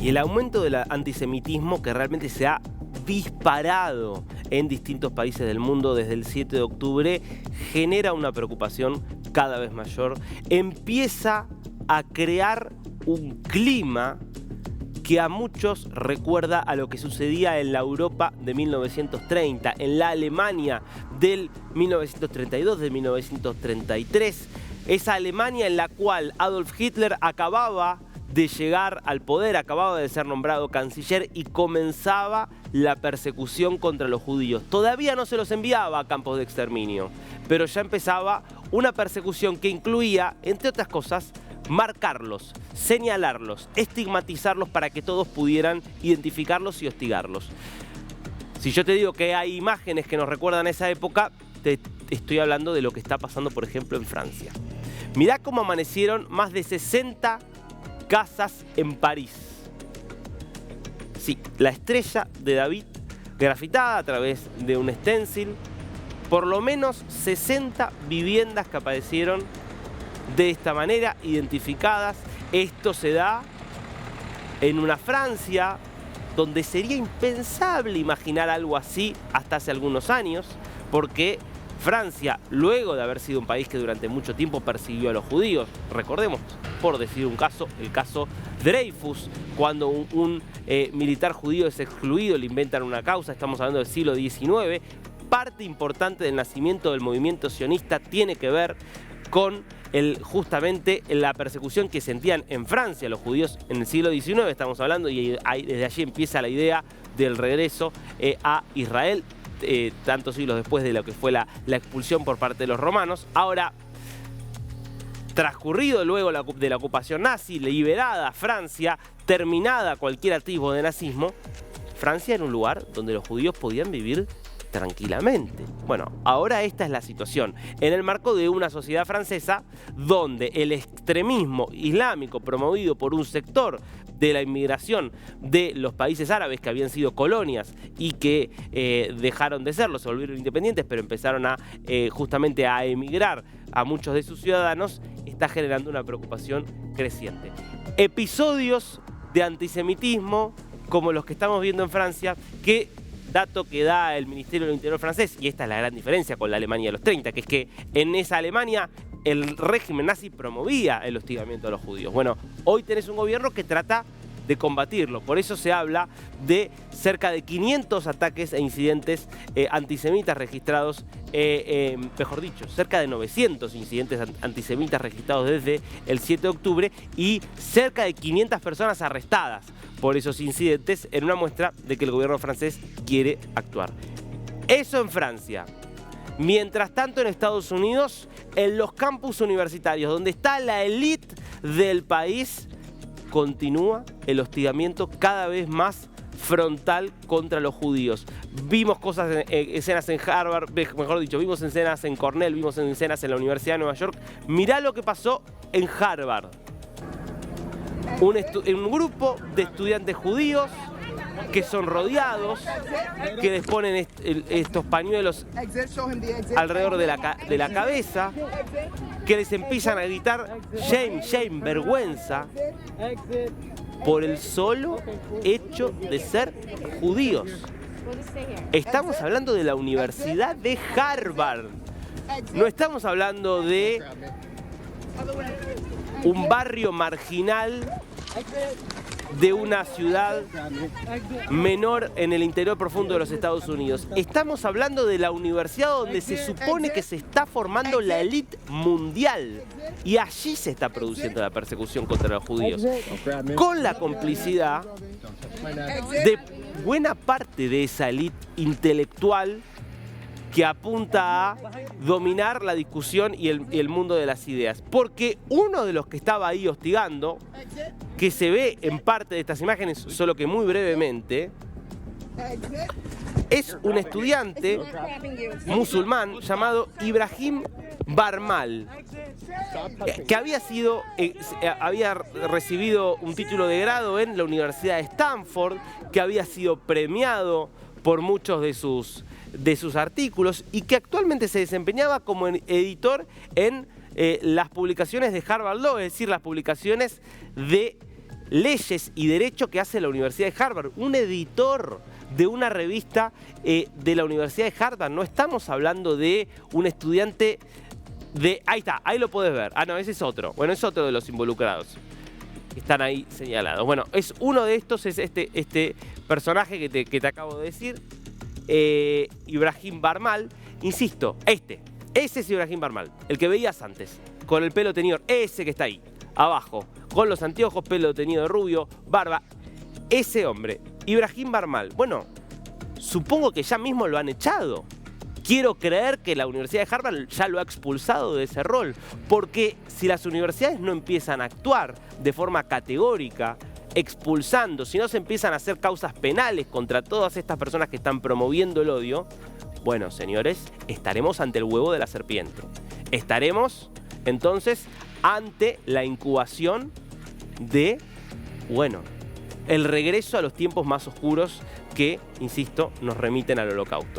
Y el aumento del antisemitismo que realmente se ha disparado en distintos países del mundo desde el 7 de octubre genera una preocupación cada vez mayor. Empieza a crear un clima que a muchos recuerda a lo que sucedía en la Europa de 1930, en la Alemania del 1932, de 1933. Esa Alemania en la cual Adolf Hitler acababa de llegar al poder, acababa de ser nombrado canciller y comenzaba la persecución contra los judíos. Todavía no se los enviaba a campos de exterminio, pero ya empezaba una persecución que incluía, entre otras cosas, marcarlos, señalarlos, estigmatizarlos para que todos pudieran identificarlos y hostigarlos. Si yo te digo que hay imágenes que nos recuerdan esa época, te estoy hablando de lo que está pasando, por ejemplo, en Francia. Mirá cómo amanecieron más de 60 casas en París. Sí, la estrella de David grafitada a través de un stencil. Por lo menos 60 viviendas que aparecieron de esta manera, identificadas. Esto se da en una Francia donde sería impensable imaginar algo así hasta hace algunos años, porque Francia, luego de haber sido un país que durante mucho tiempo persiguió a los judíos, recordemos, por decir un caso, el caso Dreyfus, cuando un militar judío es excluido, le inventan una causa, estamos hablando del siglo XIX, parte importante del nacimiento del movimiento sionista tiene que ver con justamente la persecución que sentían en Francia los judíos en el siglo XIX, estamos hablando, y desde allí empieza la idea del regreso a Israel, tantos siglos después de lo que fue la expulsión por parte de los romanos. Ahora, transcurrido luego de la ocupación nazi, liberada Francia, terminada cualquier atisbo de nazismo, Francia era un lugar donde los judíos podían vivir tranquilamente. Bueno, ahora esta es la situación, en el marco de una sociedad francesa donde el extremismo islámico promovido por un sector de la inmigración de los países árabes que habían sido colonias y que dejaron de serlo, se volvieron independientes, pero empezaron justamente a emigrar a muchos de sus ciudadanos, está generando una preocupación creciente. Episodios de antisemitismo como los que estamos viendo en Francia, que dato que da el Ministerio del Interior francés, y esta es la gran diferencia con la Alemania de los 30, que es que en esa Alemania el régimen nazi promovía el hostigamiento a los judíos. Bueno, hoy tenés un gobierno que trata de combatirlo, por eso se habla de cerca de 500 ataques e incidentes antisemitas registrados, mejor dicho, cerca de 900 incidentes antisemitas registrados desde el 7 de octubre y cerca de 500 personas arrestadas por esos incidentes, en una muestra de que el gobierno francés quiere actuar. Eso en Francia. Mientras tanto, en Estados Unidos, en los campus universitarios, donde está la élite del país, continúa el hostigamiento cada vez más frontal contra los judíos. Vimos escenas en Harvard, mejor dicho, vimos escenas en Cornell, vimos escenas en la Universidad de Nueva York. Mirá lo que pasó en Harvard. Un grupo de estudiantes judíos que son rodeados, que les ponen estos pañuelos alrededor de la cabeza, que les empiezan a gritar shame, shame, vergüenza, por el solo hecho de ser judíos. Estamos hablando de la Universidad de Harvard. No estamos hablando de un barrio marginal de una ciudad menor en el interior profundo de los Estados Unidos. Estamos hablando de la universidad donde se supone que se está formando la élite mundial. Y allí se está produciendo la persecución contra los judíos, con la complicidad de buena parte de esa élite intelectual que apunta a dominar la discusión y el mundo de las ideas. Porque uno de los que estaba ahí hostigando, que se ve en parte de estas imágenes, solo que muy brevemente, es un estudiante musulmán llamado Ibrahim Barmal, que había recibido un título de grado en la Universidad de Stanford, que había sido premiado por muchos de sus artículos y que actualmente se desempeñaba como editor en las publicaciones de Harvard Law, es decir, las publicaciones de leyes y derecho que hace la Universidad de Harvard, un editor de una revista de la Universidad de Harvard. No estamos hablando de un estudiante de... Ahí está, ahí lo podés ver. Ah, no, ese es otro. Bueno, es otro de los involucrados. Están ahí señalados. Bueno, es uno de estos, es este personaje que te acabo de decir, Ibrahim Barmal. Insisto, ese es Ibrahim Barmal, el que veías antes, con el pelo teñido, ese que está ahí, abajo, con los anteojos, pelo teñido de rubio, barba. Ese hombre, Ibrahim Barmal, bueno, supongo que ya mismo lo han echado. Quiero creer que la Universidad de Harvard ya lo ha expulsado de ese rol, porque si las universidades no empiezan a actuar de forma categórica, expulsando, si no se empiezan a hacer causas penales contra todas estas personas que están promoviendo el odio, bueno, señores, estaremos ante el huevo de la serpiente. Estaremos, entonces, ante la incubación de, bueno, el regreso a los tiempos más oscuros que, insisto, nos remiten al Holocausto.